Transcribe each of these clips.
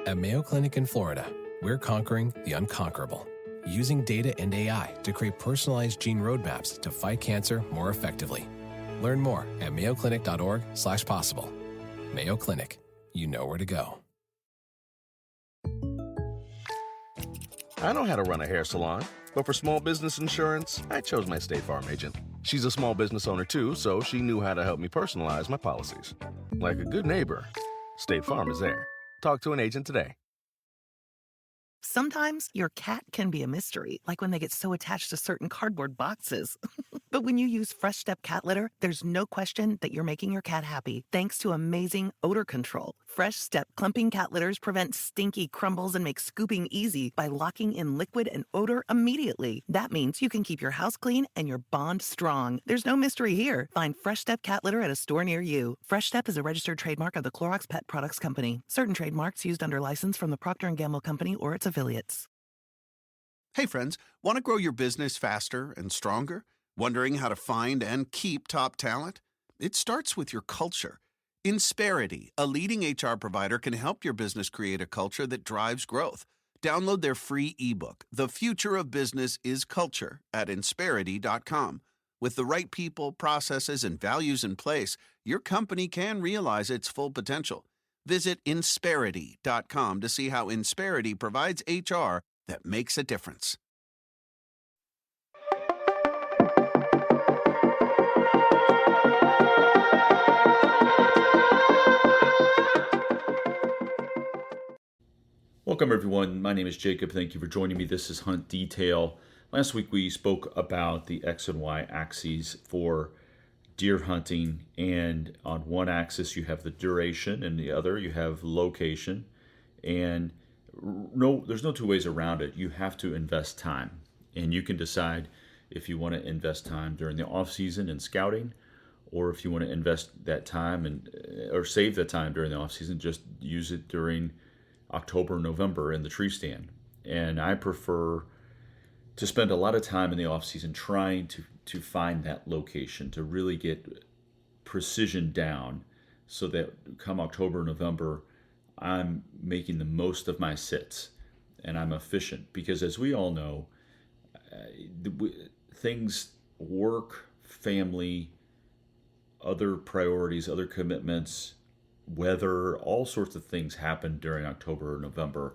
At Mayo Clinic in Florida, we're conquering the unconquerable, using data and AI to create personalized gene roadmaps to fight cancer more effectively. Learn more at mayoclinic.org/possible. Mayo Clinic, you know where to go. I know how to run a hair salon, but for small business insurance, I chose my State Farm agent. She's a small business owner too, so she knew how to help me personalize my policies. Like a good neighbor, State Farm is there. Talk to an agent today. Sometimes your cat can be a mystery, like when they get so attached to certain cardboard boxes. But when you use Fresh Step cat litter, there's no question that you're making your cat happy, thanks to amazing odor control. Fresh Step clumping cat litters prevent stinky crumbles and make scooping easy by locking in liquid and odor immediately. That means you can keep your house clean and your bond strong. There's no mystery here. Find Fresh Step cat litter at a store near you. Fresh Step is a registered trademark of the Clorox Pet Products Company. Certain trademarks used under license from the Procter & Gamble Company or its affiliates. Hey friends, want to grow your business faster and stronger? Wondering how to find and keep top talent? It starts with your culture. Insperity, a leading HR provider, can help your business create a culture that drives growth. Download their free ebook, The Future of Business is Culture, at Insperity.com. With the right people, processes, and values in place, your company can realize its full potential. Visit Insperity.com to see how Insperity provides HR that makes a difference. Welcome, everyone. My name is Jacob. Thank you for joining me. This is Hunt Detail. Last week, we spoke about the X and Y axes for deer hunting. And on one axis, you have the duration, and the other, you have location. And there's no two ways around it. You have to invest time. And you can decide if you want to invest time during the off season in scouting, or if you want to invest that time or save that time during the off season, just use it during October, November in the tree stand. And I prefer to spend a lot of time in the off season trying to find that location, to really get precision down so that come October, November, I'm making the most of my sits and I'm efficient. Because as we all know, things, work, family, other priorities, other commitments, weather, all sorts of things happen during October or November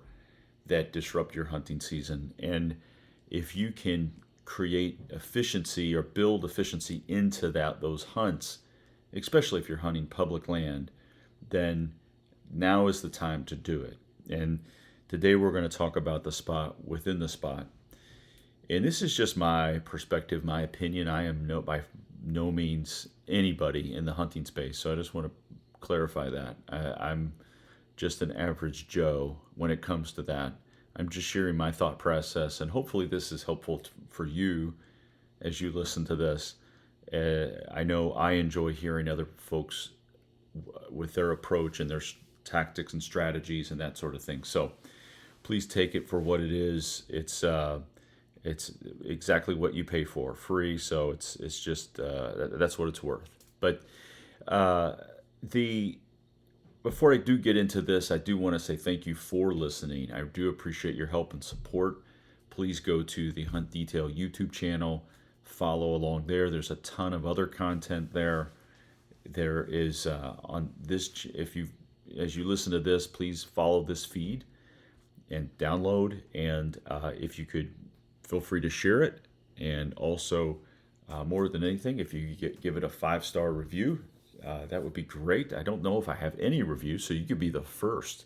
that disrupt your hunting season. And if you can create efficiency or build efficiency into those hunts, especially if you're hunting public land, then now is the time to do it. And today we're going to talk about the spot within the spot. And this is just my perspective, my opinion. I am by no means anybody in the hunting space, so I just want to clarify that. I'm just an average Joe when it comes to that. I'm just sharing my thought process, and hopefully this is helpful for you as you listen to this. I know I enjoy hearing other folks with their approach and their tactics and strategies and that sort of thing. So please take it for what it is. It's exactly what you pay for, free. So it's just that's what it's worth. But before I do get into this, I do want to say thank you for listening. I do appreciate your help and support. Please go to the Hunt Detail YouTube channel, follow along there. There's a ton of other content there. There is on this. As you listen to this, please follow this feed and download. And if you could, feel free to share it. And also, more than anything, if you give it a 5-star review, that would be great. I don't know if I have any reviews, so you could be the first,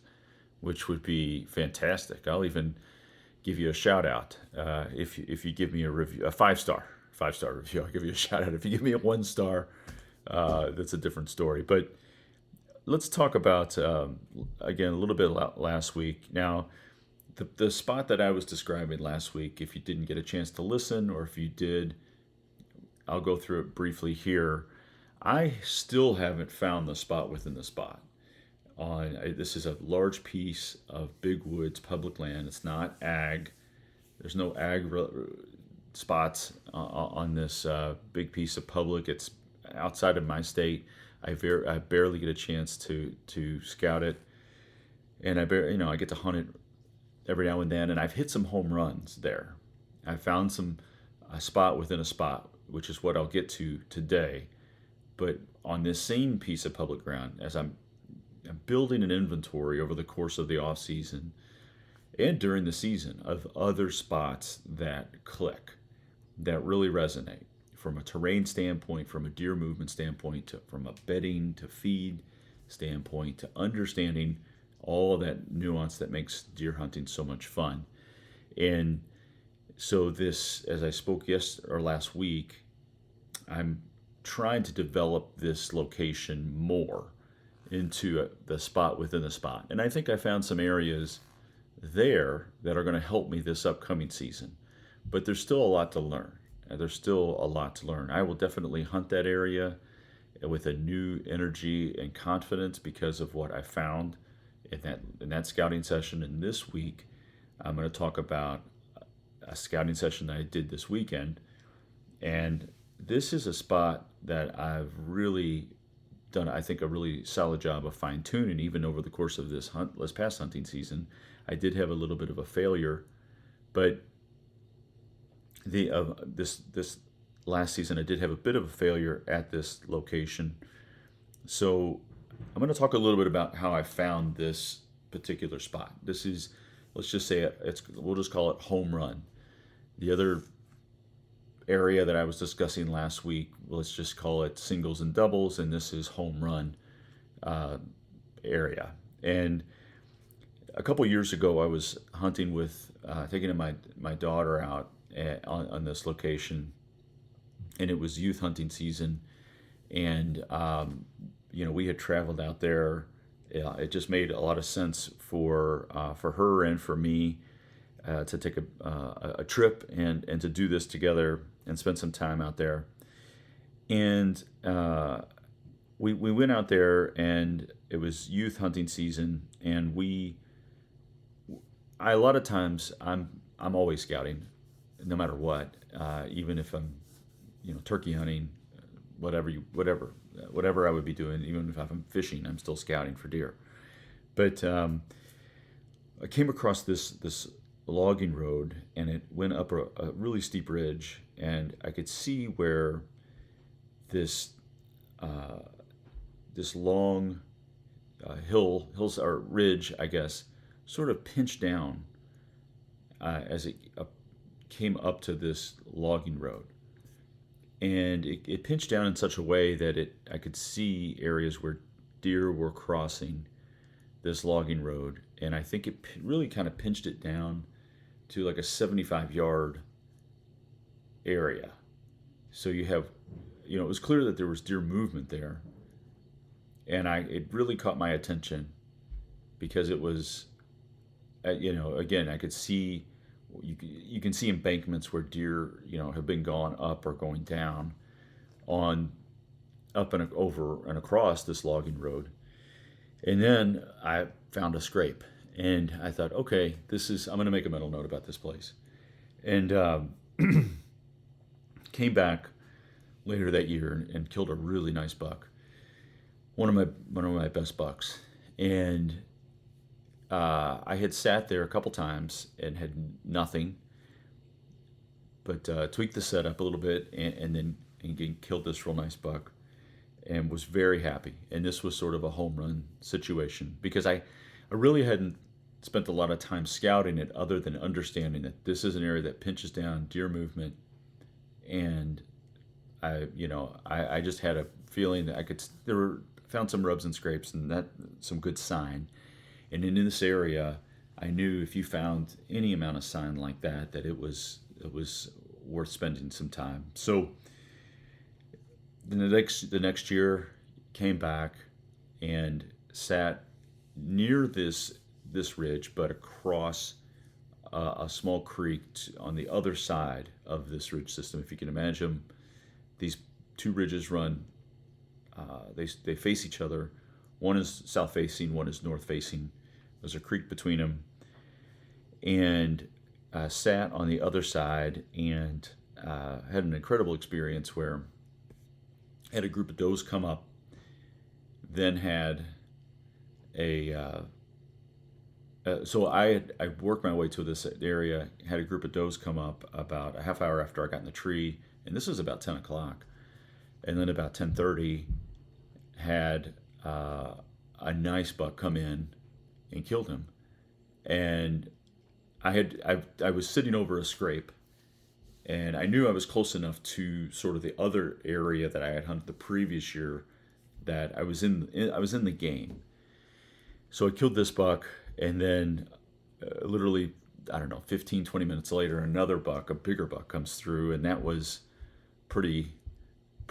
which would be fantastic. I'll even give you a shout out if you give me a review, a 5-star review. I'll give you a shout out. If you give me a 1-star, that's a different story. But let's talk about again a little bit last week. Now, the spot that I was describing last week, if you didn't get a chance to listen, or if you did, I'll go through it briefly here. I still haven't found the spot within the spot. This is a large piece of big woods, public land. It's not ag. There's no ag spots on this big piece of public. It's outside of my state. I barely get a chance to scout it. and I get to hunt it every now and then, and I've hit some home runs there. I found a spot within a spot, which is what I'll get to today. But on this same piece of public ground, as I'm building an inventory over the course of the off season and during the season of other spots that click, that really resonate from a terrain standpoint, from a deer movement standpoint, from a bedding to feed standpoint, to understanding all of that nuance that makes deer hunting so much fun. And so this, as I spoke last week, I'm trying to develop this location more into the spot within the spot. And I think I found some areas there that are going to help me this upcoming season. But there's still a lot to learn. I will definitely hunt that area with a new energy and confidence because of what I found in that scouting session. And this week, I'm going to talk about a scouting session that I did this weekend. And this is a spot that I've really done, I think, a really solid job of fine-tuning, even over the course of this past hunting season. I did have a little bit of a failure, but this last season I did have a bit of a failure at this location. So I'm going to talk a little bit about how I found this particular spot. This is, let's just say we'll just call it home run. The other area that I was discussing last week, let's just call it singles and doubles, and this is home run area. And a couple years ago, I was hunting with taking my daughter out on this location, and it was youth hunting season, and we had traveled out there. It just made a lot of sense for her and for me to take a trip and to do this together and spend some time out there. And we went out there, and it was youth hunting season, and a lot of times I'm always scouting, no matter what, even if I'm turkey hunting, whatever I would be doing, even if I'm fishing, I'm still scouting for deer. But I came across this logging road, and it went up a really steep ridge, and I could see where this long hills or ridge, I guess, sort of pinched down as it came up to this logging road. And it pinched down in such a way that I could see areas where deer were crossing this logging road. And I think it really kind of pinched it down to like a 75-yard area. So you have, it was clear that there was deer movement there. And it really caught my attention because it was, again, I could see, you can see embankments where deer, have been gone up or going down up and over and across this logging road. And then I found a scrape, and I thought, okay, I'm going to make a mental note about this place. And came back later that year and killed a really nice buck, one of my best bucks. And I had sat there a couple times and had nothing, but tweaked the setup a little bit and then killed this real nice buck, and was very happy. And this was sort of a home run situation because I really hadn't spent a lot of time scouting it other than understanding that this is an area that pinches down deer movement. And I just had a feeling that found some rubs and scrapes, and that some good sign. And in this area, I knew if you found any amount of sign like that it was worth spending some time. So the next year, came back and sat near this ridge, but across a small creek on the other side of this ridge system. If you can imagine, these two ridges run. They face each other. One is south facing, one is north facing. There's a creek between them, and sat on the other side and had an incredible experience where I had a group of does come up, then had a so I worked my way to this area, had a group of does come up about a half hour after I got in the tree, and this was about 10 o'clock. And then about 10:30, had a nice buck come in and killed him. And I was sitting over a scrape, and I knew I was close enough to sort of the other area that I had hunted the previous year that I was in the game. So I killed this buck, and then literally, I don't know, 15, 20 minutes later, another buck, a bigger buck, comes through, and that was pretty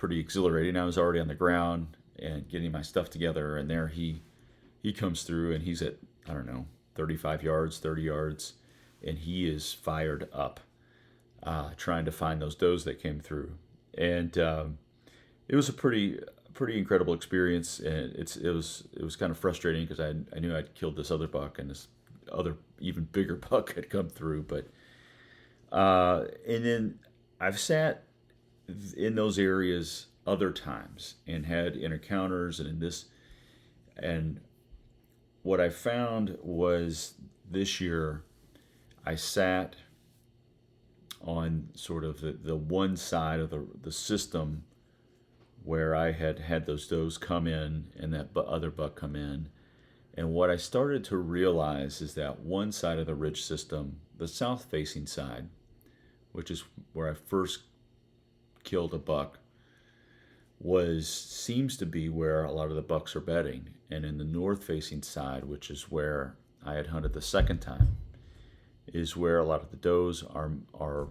exhilarating. I was already on the ground and getting my stuff together, and there he comes through, and he's at, I don't know, 35 yards, 30 yards, and he is fired up, trying to find those does that came through. And it was a pretty incredible experience, and it was kind of frustrating because I knew I'd killed this other buck, and this other even bigger buck had come through. But and then I've sat in those areas other times and had encounters, and in this, and what I found was this year I sat on sort of the one side of the system where I had those does come in and that other buck come in. And what I started to realize is that one side of the ridge system, the south-facing side, which is where I first killed a buck, seems to be where a lot of the bucks are bedding. And in the north-facing side, which is where I had hunted the second time, is where a lot of the does are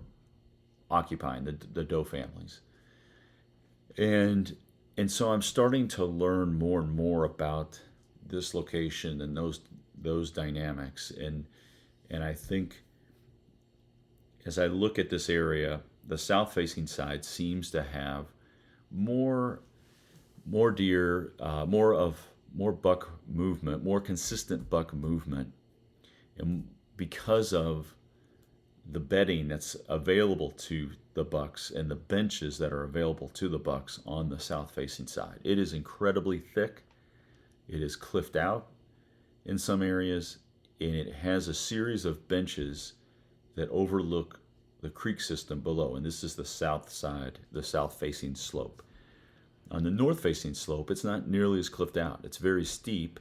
occupying the doe families. And so I'm starting to learn more and more about this location and those dynamics. And I think as I look at this area, the south-facing side seems to have more deer, more buck movement, more consistent buck movement, and because of the bedding that's available to the bucks and the benches that are available to the bucks on the south-facing side. It is incredibly thick. It is cliffed out in some areas, and it has a series of benches that overlook the creek system below. And this is the south side, the south-facing slope. On the north-facing slope, it's not nearly as cliffed out. It's very steep,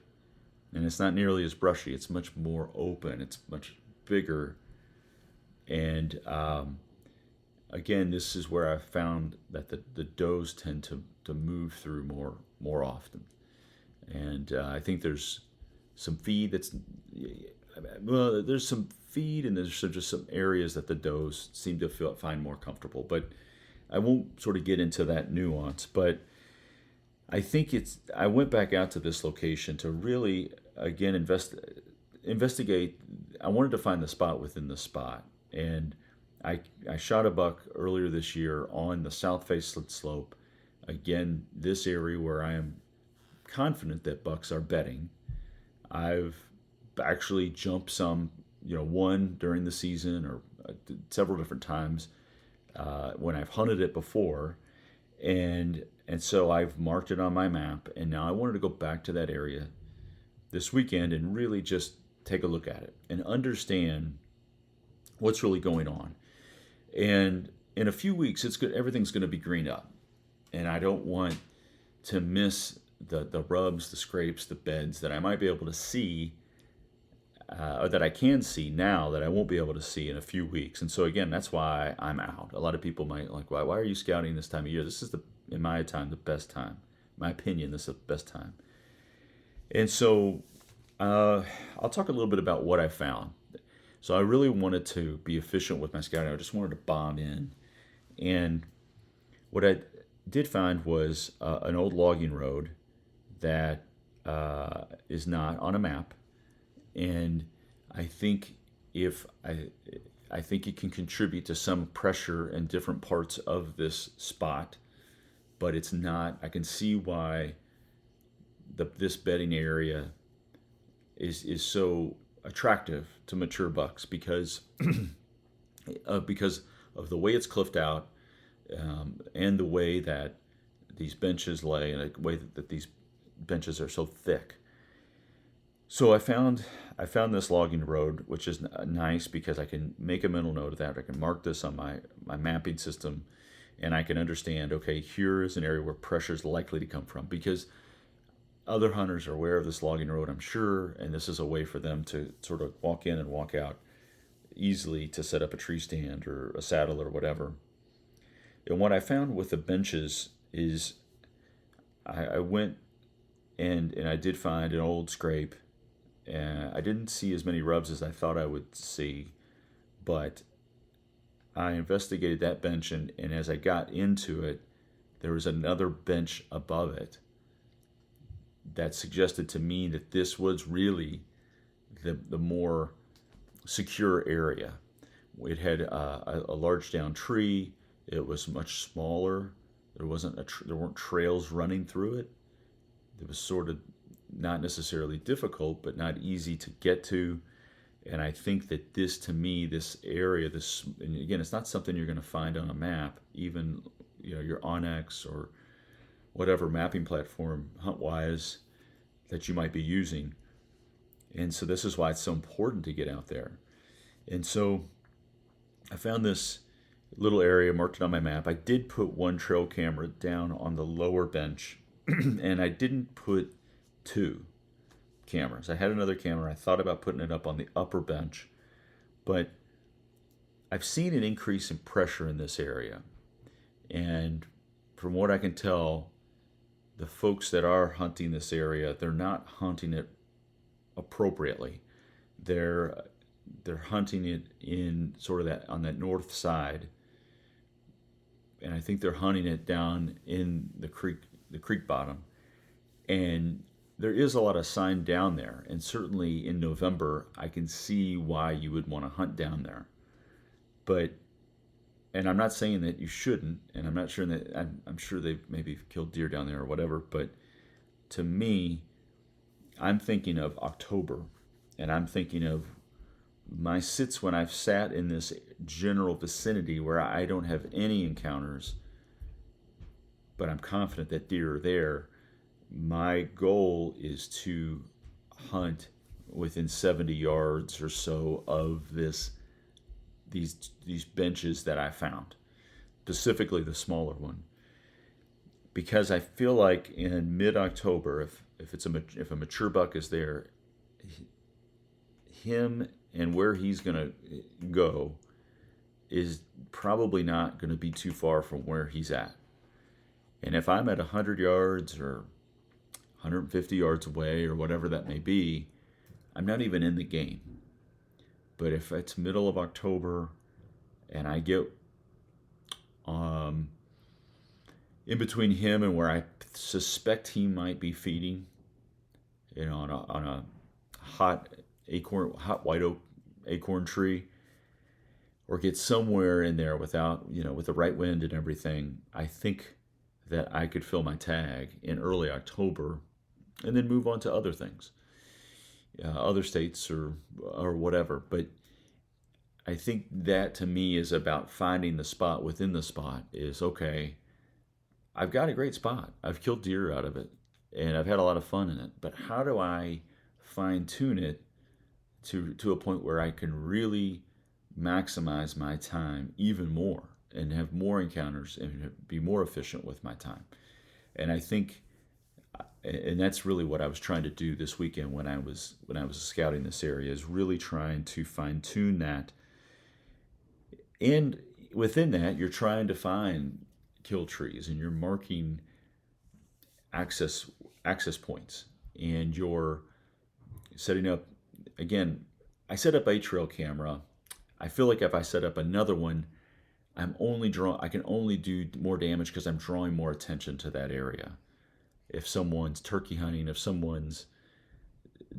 and it's not nearly as brushy. It's much more open. It's much bigger. And again, this is where I found that the does tend to move through more often. And I think there's some feed there's some feed, and there's just some areas that the does seem to find more comfortable. But I won't sort of get into that nuance. But I think I went back out to this location to really, again, investigate. I wanted to find the spot within the spot. And I shot a buck earlier this year on the south-facing slope. Again, this area where I am confident that bucks are bedding. I've actually jumped some, one during the season or several different times when I've hunted it before. And so I've marked it on my map. And now I wanted to go back to that area this weekend and really just take a look at it and understand what's really going on. And in a few weeks, everything's going to be greened up. And I don't want to miss the rubs, the scrapes, the beds that I might be able to see, or that I can see now that I won't be able to see in a few weeks. And so again, that's why I'm out. A lot of people might like, why are you scouting this time of year? This is, in my time, the best time. In my opinion, this is the best time. And so I'll talk a little bit about what I found. So I really wanted to be efficient with my scouting. I just wanted to bomb in. And what I did find was an old logging road that is not on a map. And I think I think it can contribute to some pressure in different parts of this spot, but it's not. I can see why this bedding area is so attractive to mature bucks because of the way it's cliffed out, and the way that these benches lay, and the way that these benches are so thick. So I found this logging road, which is nice because I can make a mental note of that. I can mark this on my mapping system, and I can understand, okay, here is an area where pressure is likely to come from, because other hunters are aware of this logging road, I'm sure, and this is a way for them to sort of walk in and walk out easily to set up a tree stand or a saddle or whatever. And what I found with the benches is I went and I did find an old scrape. And I didn't see as many rubs as I thought I would see, but I investigated that bench, and as I got into it, there was another bench above it that suggested to me that this was really the more secure area. It had a large down tree. It was much smaller. There weren't trails running through it. It was sort of not necessarily difficult, but not easy to get to. And I think that this area, and again, it's not something you're going to find on a map, even your Onyx or whatever mapping platform HuntWise that you might be using. And so this is why it's so important to get out there. And so I found this little area, marked it on my map. I did put one trail camera down on the lower bench, and I didn't put two cameras. I had another camera. I thought about putting it up on the upper bench, but I've seen an increase in pressure in this area. And from what I can tell, the folks that are hunting this area, they're not hunting it appropriately. They're hunting it in sort of that on that north side, and I think they're hunting it down in the creek bottom. And there is a lot of sign down there, and certainly in November, I can see why you would want to hunt down there. And I'm not saying that you shouldn't, and I'm not sure that I'm sure they've maybe killed deer down there or whatever. But to me, I'm thinking of October, and I'm thinking of my sits when I've sat in this general vicinity where I don't have any encounters, but I'm confident that deer are there. My goal is to hunt within 70 yards or so of these benches that I found, specifically the smaller one, because I feel like in mid-October, if a mature buck is there, him and where he's going to go is probably not going to be too far from where he's at. And if I'm at 100 yards or 150 yards away or whatever that may be, I'm not even in the game. But if it's middle of October and I get in between him and where I suspect he might be feeding, on a hot white oak acorn tree, or get somewhere in there without, with the right wind and everything, I think that I could fill my tag in early October and then move on to other things, other states or whatever. But I think that to me is about finding the spot within the spot. Is okay, I've got a great spot. I've killed deer out of it, and I've had a lot of fun in it. But how do I fine tune it to a point where I can really maximize my time even more and have more encounters and be more efficient with my time? And I think, and that's really what I was trying to do this weekend when I was scouting this area, is really trying to fine tune that. And within that, you're trying to find kill trees, and you're marking access points, and you're setting up. Again, I set up a trail camera. I feel like if I set up another one, I can only do more damage because I'm drawing more attention to that area. If someone's turkey hunting, if someone's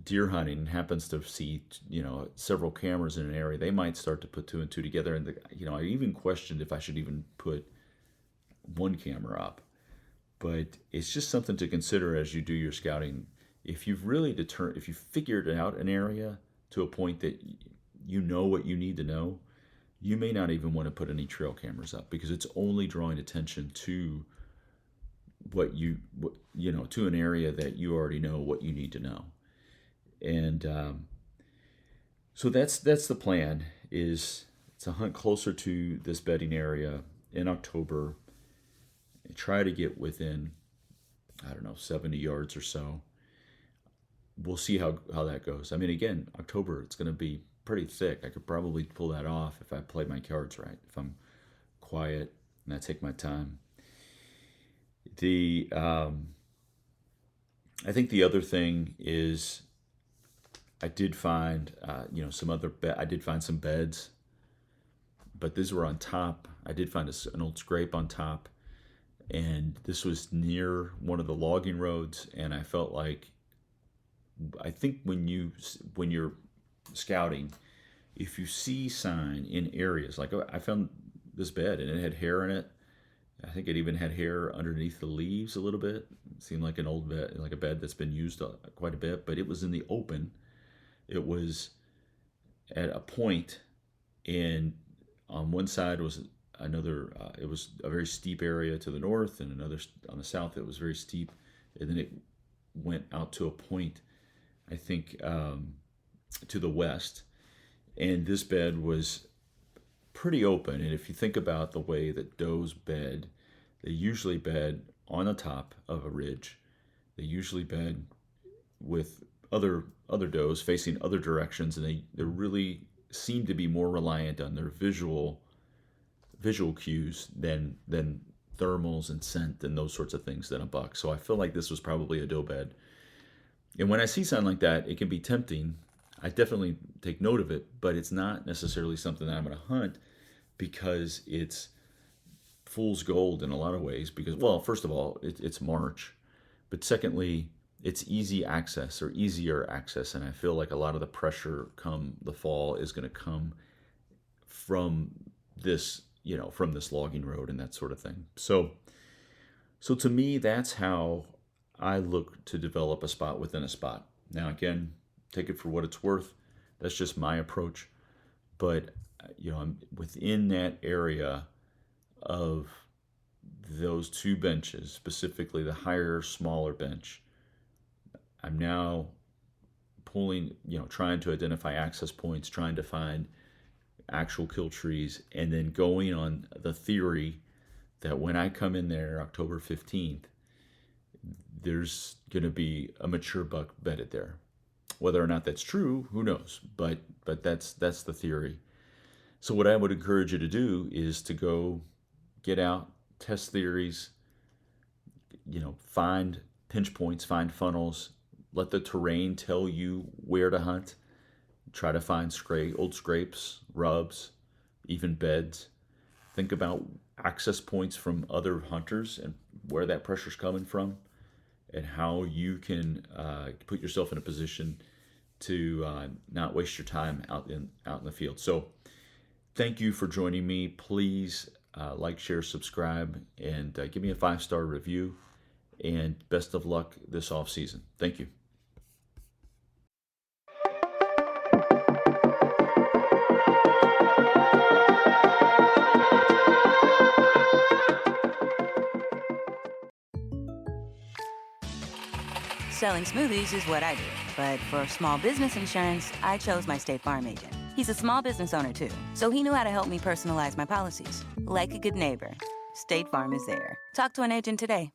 deer hunting happens to see, several cameras in an area, they might start to put two and two together. And I even questioned if I should even put one camera up. But it's just something to consider as you do your scouting. If you've really if you figured out an area to a point that you know what you need to know, you may not even want to put any trail cameras up, because it's only drawing attention to to an area that you already know what you need to know. And so that's the plan, is to hunt closer to this bedding area in October and try to get within, 70 yards or so. We'll see how that goes. I mean, again, October, it's going to be pretty thick. I could probably pull that off if I play my cards right, if I'm quiet and I take my time. I think the other thing is I did find, I did find some beds, but these were on top. I did find an old scrape on top, and this was near one of the logging roads, and I felt like, I think when you're scouting, if you see sign in areas, like I found this bed and it had hair in it. I think it even had hair underneath the leaves a little bit. It seemed like an old bed, like a bed that's been used quite a bit, but it was in the open. It was at a point, and on one side was another, it was a very steep area to the north, and another on the south it was very steep, and then it went out to a point, I think, to the west, and this bed was pretty open. And if you think about the way that does bed, they usually bed on the top of a ridge. They usually bed with other does facing other directions, and they really seem to be more reliant on their visual cues than thermals and scent and those sorts of things than a buck. So I feel like this was probably a doe bed. And when I see something like that, it can be tempting. I definitely take note of it, but it's not necessarily something that I'm going to hunt, because it's fool's gold in a lot of ways. Because, well, first of all, it's March, but secondly, it's easier access, and I feel like a lot of the pressure come the fall is going to come from this, from this logging road and that sort of thing. So to me, that's how I look to develop a spot within a spot. Now, again, take it for what it's worth. That's just my approach. But, I'm within that area of those two benches, specifically the higher, smaller bench. I'm now pulling, trying to identify access points, trying to find actual kill trees, and then going on the theory that when I come in there October 15th, there's going to be a mature buck bedded there. Whether or not that's true, who knows? But that's the theory. So what I would encourage you to do is to go get out, test theories, find pinch points, find funnels, let the terrain tell you where to hunt. Try to find old scrapes, rubs, even beds. Think about access points from other hunters and where that pressure's coming from, and how you can put yourself in a position to not waste your time out in the field. So thank you for joining me. Please like, share, subscribe, and give me a 5-star review. And best of luck this off season. Thank you. Selling smoothies is what I do. But for small business insurance, I chose my State Farm agent. He's a small business owner too, so he knew how to help me personalize my policies. Like a good neighbor, State Farm is there. Talk to an agent today.